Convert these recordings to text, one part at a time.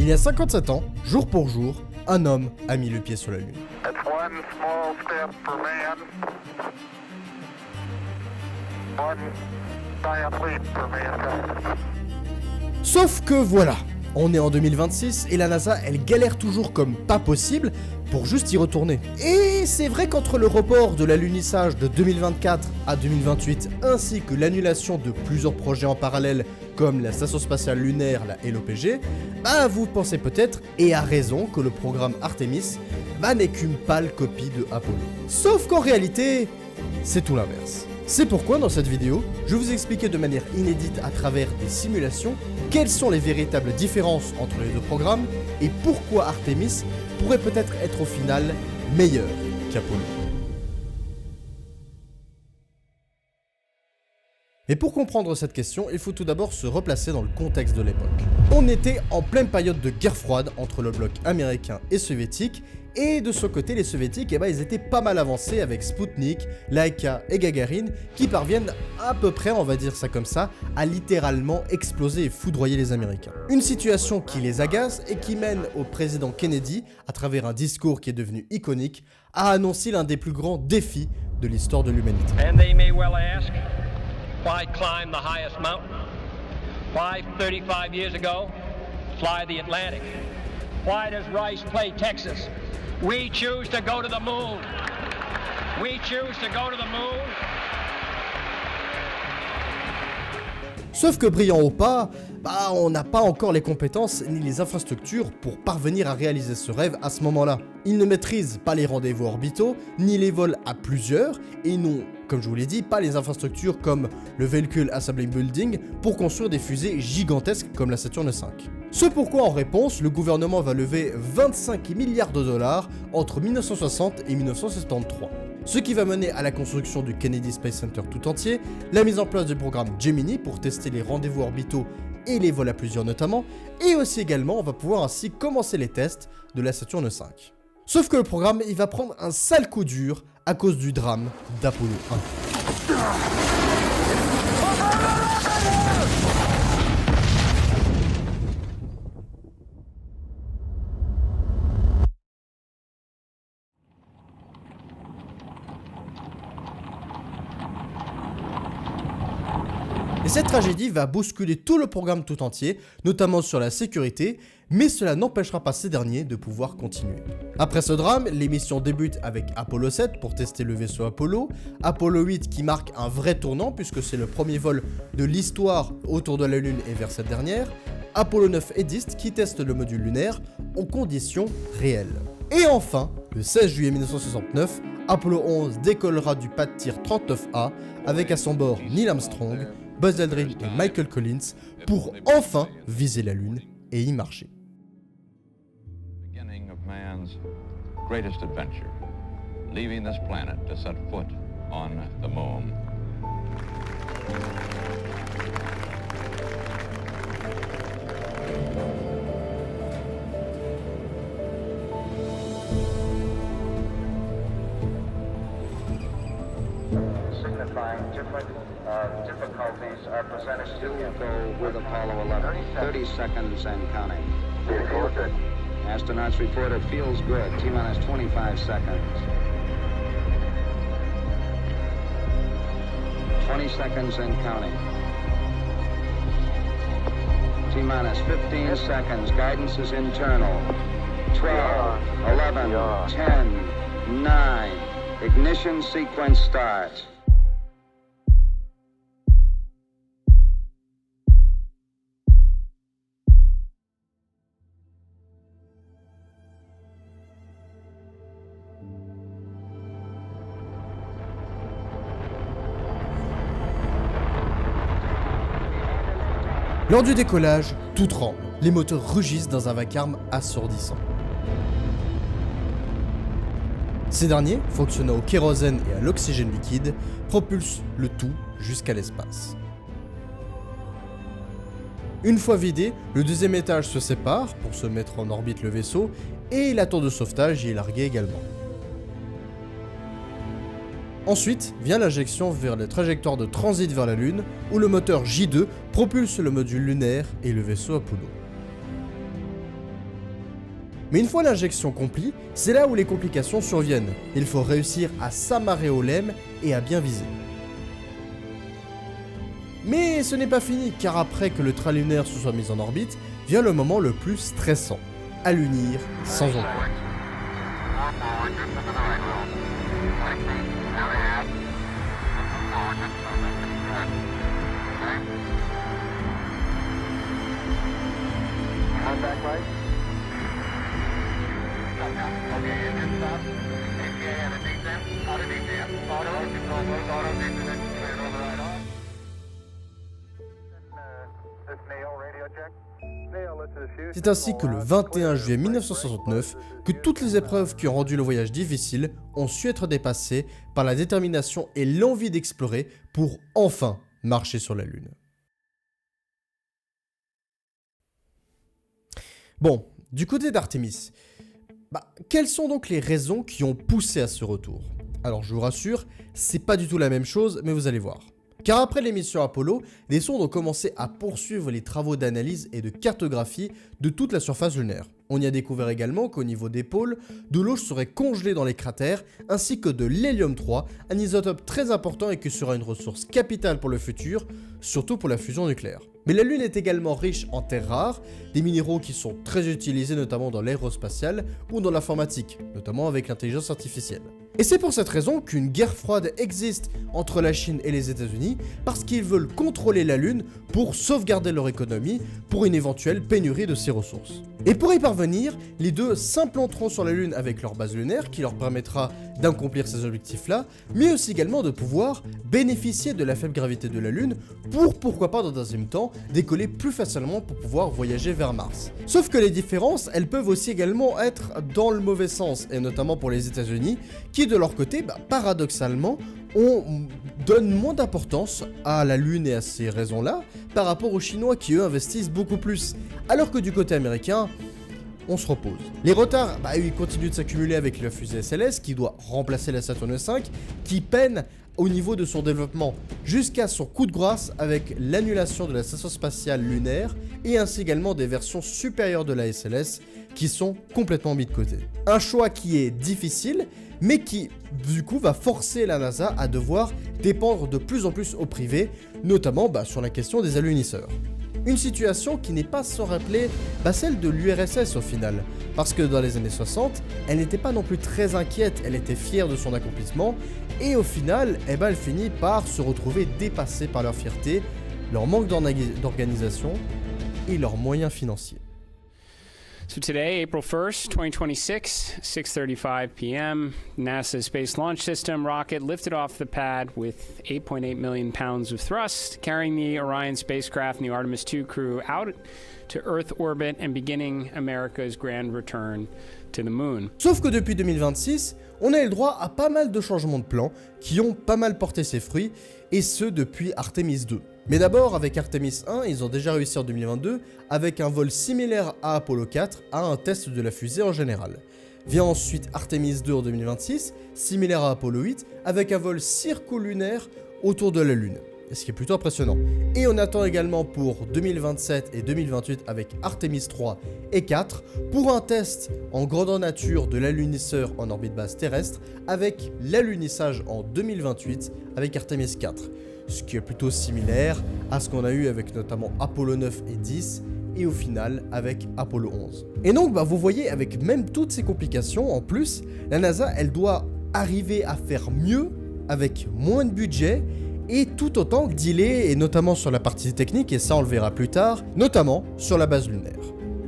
Il y a 57 ans, jour pour jour, un homme a mis le pied sur la Lune. It's one small step for man, one giant leap for mankind. Sauf que voilà, on est en 2026 et la NASA, elle galère toujours comme pas possible pour juste y retourner. Et c'est vrai qu'entre le report de l'alunissage de 2024 à 2028 ainsi que l'annulation de plusieurs projets en parallèle comme la Station Spatiale Lunaire, la LOPG, vous pensez peut-être, et à raison, que le programme Artemis n'est qu'une pâle copie de Apollo. Sauf qu'en réalité, c'est tout l'inverse. C'est pourquoi dans cette vidéo, je vais vous expliquer de manière inédite à travers des simulations quelles sont les véritables différences entre les deux programmes et pourquoi Artemis pourrait peut-être être au final meilleur qu'Apollo. Et pour comprendre cette question, il faut tout d'abord se replacer dans le contexte de l'époque. On était en pleine période de guerre froide entre le bloc américain et soviétique, et de ce côté, les soviétiques, ils étaient pas mal avancés avec Sputnik, Laika et Gagarine, qui parviennent à peu près, on va dire ça comme ça, à littéralement exploser et foudroyer les Américains. Une situation qui les agace et qui mène au président Kennedy, à travers un discours qui est devenu iconique, à annoncer l'un des plus grands défis de l'histoire de l'humanité. And they may well ask, why climb the highest mountain? Why 35 years ago fly the Atlantic? Why does Rice play Texas? We choose to go to the moon. We choose to go to the moon. Sauf que brillant ou pas, on n'a pas encore les compétences ni les infrastructures pour parvenir à réaliser ce rêve à ce moment-là. Ils ne maîtrisent pas les rendez-vous orbitaux, ni les vols à plusieurs, et n'ont, comme je vous l'ai dit, pas les infrastructures comme le Vehicle Assembly Building pour construire des fusées gigantesques comme la Saturn V. Ce pourquoi, en réponse, le gouvernement va lever 25 milliards de dollars entre 1960 et 1973. Ce qui va mener à la construction du Kennedy Space Center tout entier, la mise en place du programme Gemini pour tester les rendez-vous orbitaux et les vols à plusieurs notamment, et aussi également on va pouvoir ainsi commencer les tests de la Saturn V. Sauf que le programme il va prendre un sale coup dur à cause du drame d'Apollo 1. Et cette tragédie va bousculer tout le programme tout entier, notamment sur la sécurité, mais cela n'empêchera pas ces derniers de pouvoir continuer. Après ce drame, les missions débutent avec Apollo 7 pour tester le vaisseau Apollo, Apollo 8 qui marque un vrai tournant puisque c'est le premier vol de l'histoire autour de la Lune et vers cette dernière, Apollo 9 et 10 qui testent le module lunaire en conditions réelles. Et enfin, le 16 juillet 1969, Apollo 11 décollera du pas de tir 39A avec à son bord Neil Armstrong, Buzz Aldrin et Michael Collins pour enfin viser la Lune et y marcher. Beginning of man's greatest adventure, leaving this planet to set foot on the moon. Signifying different difficulties are presented to you. Go with Apollo 11. 30 seconds and counting. It feels good. Astronauts report it feels good. T-minus 25 seconds. 20 seconds and counting. T-minus 15 seconds. Guidance is internal. 12, 11, 10, 9. Ignition sequence starts. Lors du décollage, tout tremble. Les moteurs rugissent dans un vacarme assourdissant. Ces derniers, fonctionnant au kérosène et à l'oxygène liquide, propulsent le tout jusqu'à l'espace. Une fois vidé, le deuxième étage se sépare pour se mettre en orbite le vaisseau et la tour de sauvetage y est larguée également. Ensuite vient l'injection vers les trajectoires de transit vers la Lune, où le moteur J2 propulse le module lunaire et le vaisseau Apollo. Mais une fois l'injection accomplie, c'est là où les complications surviennent. Il faut réussir à s'amarrer au lemme et à bien viser. Mais ce n'est pas fini, car après que le train lunaire se soit mis en orbite, vient le moment le plus stressant, à l'unir sans encombre. C'est ainsi que le 21 juillet 1969, que toutes les épreuves qui ont rendu le voyage difficile ont su être dépassées par la détermination et l'envie d'explorer pour enfin marcher sur la Lune. Bon, du côté d'Artemis, quelles sont donc les raisons qui ont poussé à ce retour? Alors je vous rassure, c'est pas du tout la même chose, mais vous allez voir. Car après les missions Apollo, des sondes ont commencé à poursuivre les travaux d'analyse et de cartographie de toute la surface lunaire. On y a découvert également qu'au niveau des pôles, de l'eau serait congelée dans les cratères, ainsi que de l'hélium-3, un isotope très important et qui sera une ressource capitale pour le futur, surtout pour la fusion nucléaire. Mais la Lune est également riche en terres rares, des minéraux qui sont très utilisés notamment dans l'aérospatiale ou dans l'informatique, notamment avec l'intelligence artificielle. Et c'est pour cette raison qu'une guerre froide existe entre la Chine et les États-Unis, parce qu'ils veulent contrôler la Lune pour sauvegarder leur économie pour une éventuelle pénurie de ces ressources. Et pour y parvenir, les deux s'implanteront sur la Lune avec leur base lunaire qui leur permettra d'accomplir ces objectifs-là, mais aussi également de pouvoir bénéficier de la faible gravité de la Lune pour, pourquoi pas dans un deuxième temps, décoller plus facilement pour pouvoir voyager vers Mars. Sauf que les différences, elles peuvent aussi également être dans le mauvais sens, et notamment pour les États-Unis, qui de leur côté, paradoxalement, donne moins d'importance à la Lune et à ces raisons-là par rapport aux Chinois qui eux investissent beaucoup plus. Alors que du côté américain, on se repose. Les retards, ils continuent de s'accumuler avec la fusée SLS qui doit remplacer la Saturn V, qui peine au niveau de son développement jusqu'à son coup de grâce avec l'annulation de la station spatiale lunaire et ainsi également des versions supérieures de la SLS qui sont complètement mis de côté. Un choix qui est difficile, mais qui du coup va forcer la NASA à devoir dépendre de plus en plus au privé, notamment sur la question des alunisseurs. Une situation qui n'est pas sans rappeler celle de l'URSS au final, parce que dans les années 60, elle n'était pas non plus très inquiète, elle était fière de son accomplissement, et au final, elle finit par se retrouver dépassée par leur fierté, leur manque d'organisation et leurs moyens financiers. So today, April 1st, 2026, 6:35 p.m., NASA's Space Launch System rocket lifted off the pad with 8.8 million pounds of thrust, carrying the Orion spacecraft and the Artemis II crew out to Earth orbit and beginning America's grand return to the moon. Sauf que depuis 2026, on a eu le droit à pas mal de changements de plan qui ont pas mal porté ses fruits, et ce depuis Artemis 2. Mais d'abord, avec Artemis 1, ils ont déjà réussi en 2022, avec un vol similaire à Apollo 4, à un test de la fusée en général. Vient ensuite Artemis 2 en 2026, similaire à Apollo 8, avec un vol circulunaire autour de la Lune, ce qui est plutôt impressionnant. Et on attend également pour 2027 et 2028 avec Artemis 3 et 4, pour un test en grandeur nature de l'alunisseur en orbite basse terrestre, avec l'alunissage en 2028 avec Artemis 4. Ce qui est plutôt similaire à ce qu'on a eu avec notamment Apollo 9 et 10, et au final avec Apollo 11. Et donc vous voyez, avec même toutes ces complications, en plus, la NASA elle doit arriver à faire mieux avec moins de budget et tout autant dealer, et notamment sur la partie technique, et ça on le verra plus tard, notamment sur la base lunaire.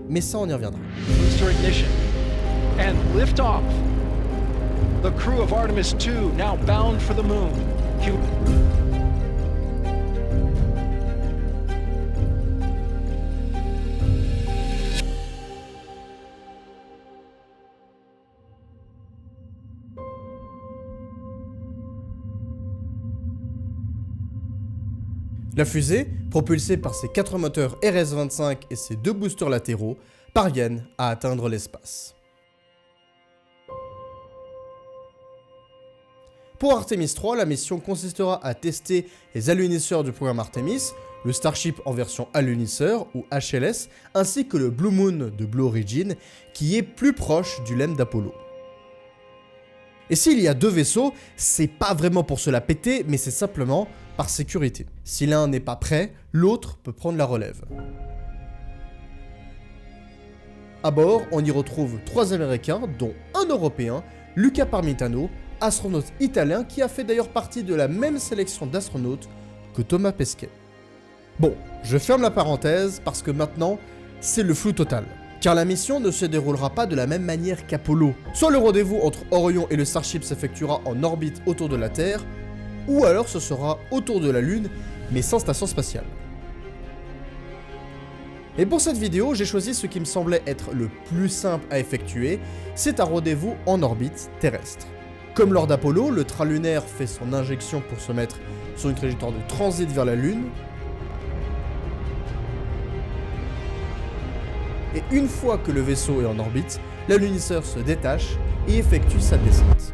Mais ça on y reviendra. Booster ignition and lift off. The crew of Artemis II now bound for the moon. La fusée, propulsée par ses 4 moteurs RS-25 et ses 2 boosters latéraux, parviennent à atteindre l'espace. Pour Artemis 3, la mission consistera à tester les alunisseurs du programme Artemis, le Starship en version alunisseur ou HLS, ainsi que le Blue Moon de Blue Origin, qui est plus proche du LEM d'Apollo. Et s'il y a 2 vaisseaux, c'est pas vraiment pour se la péter, mais c'est simplement par sécurité. Si l'un n'est pas prêt, l'autre peut prendre la relève. À bord, on y retrouve 3 Américains, dont un Européen, Luca Parmitano, astronaute italien qui a fait d'ailleurs partie de la même sélection d'astronautes que Thomas Pesquet. Bon, je ferme la parenthèse parce que maintenant, c'est le flou total. Car la mission ne se déroulera pas de la même manière qu'Apollo. Soit le rendez-vous entre Orion et le Starship s'effectuera en orbite autour de la Terre, ou alors ce sera autour de la Lune, mais sans station spatiale. Et pour cette vidéo, j'ai choisi ce qui me semblait être le plus simple à effectuer, c'est un rendez-vous en orbite terrestre. Comme lors d'Apollo, le train lunaire fait son injection pour se mettre sur une trajectoire de transit vers la Lune. Et une fois que le vaisseau est en orbite, l'alunisseur se détache et effectue sa descente.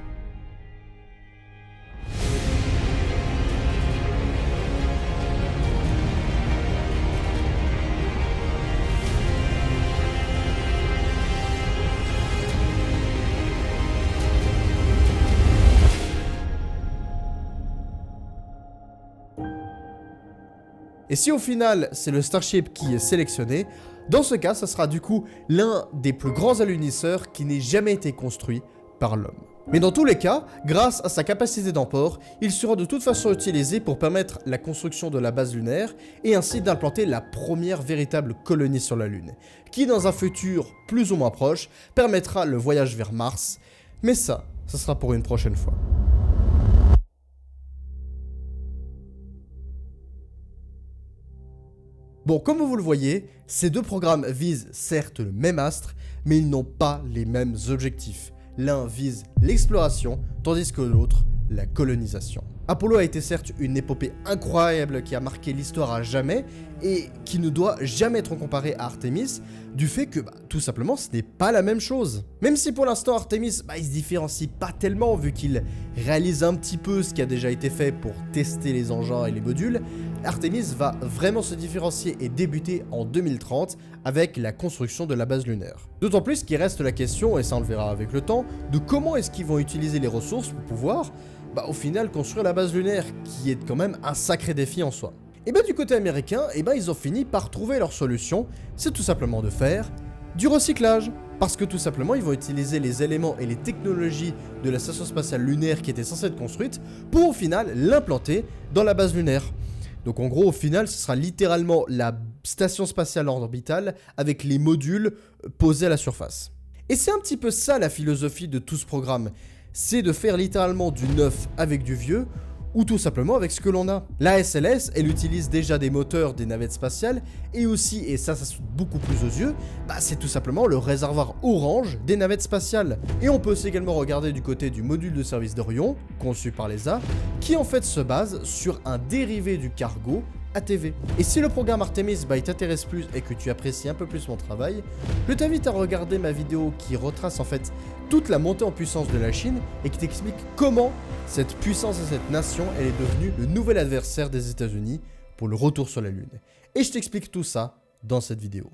Et si au final c'est le Starship qui est sélectionné, dans ce cas ça sera du coup l'un des plus grands alunisseurs qui n'ait jamais été construit par l'homme. Mais dans tous les cas, grâce à sa capacité d'emport, il sera de toute façon utilisé pour permettre la construction de la base lunaire et ainsi d'implanter la première véritable colonie sur la Lune, qui dans un futur plus ou moins proche permettra le voyage vers Mars, mais ça sera pour une prochaine fois. Bon, comme vous le voyez, ces 2 programmes visent certes le même astre, mais ils n'ont pas les mêmes objectifs. L'un vise l'exploration, tandis que l'autre, la colonisation. Apollo a été certes une épopée incroyable qui a marqué l'histoire à jamais, et qui ne doit jamais être comparée à Artemis, du fait que, tout simplement, ce n'est pas la même chose. Même si pour l'instant Artemis, il se différencie pas tellement, vu qu'il réalise un petit peu ce qui a déjà été fait pour tester les engins et les modules, Artemis va vraiment se différencier et débuter en 2030 avec la construction de la base lunaire. D'autant plus qu'il reste la question, et ça on le verra avec le temps, de comment est-ce qu'ils vont utiliser les ressources pour pouvoir, au final, construire la base lunaire, qui est quand même un sacré défi en soi. Et du côté américain, ils ont fini par trouver leur solution, c'est tout simplement de faire du recyclage. Parce que tout simplement, ils vont utiliser les éléments et les technologies de la station spatiale lunaire qui était censée être construite pour au final l'implanter dans la base lunaire. Donc en gros, au final, ce sera littéralement la station spatiale orbitale avec les modules posés à la surface. Et c'est un petit peu ça la philosophie de tout ce programme. C'est de faire littéralement du neuf avec du vieux, ou tout simplement avec ce que l'on a. La SLS, elle utilise déjà des moteurs des navettes spatiales, et aussi, et ça saute beaucoup plus aux yeux, c'est tout simplement le réservoir orange des navettes spatiales. Et on peut aussi également regarder du côté du module de service d'Orion, conçu par l'ESA, qui en fait se base sur un dérivé du cargo ATV. Et si le programme Artemis il t'intéresse plus et que tu apprécies un peu plus mon travail, je t'invite à regarder ma vidéo qui retrace en fait toute la montée en puissance de la Chine et qui t'explique comment cette puissance et cette nation elle est devenue le nouvel adversaire des États-Unis pour le retour sur la Lune. Et je t'explique tout ça dans cette vidéo.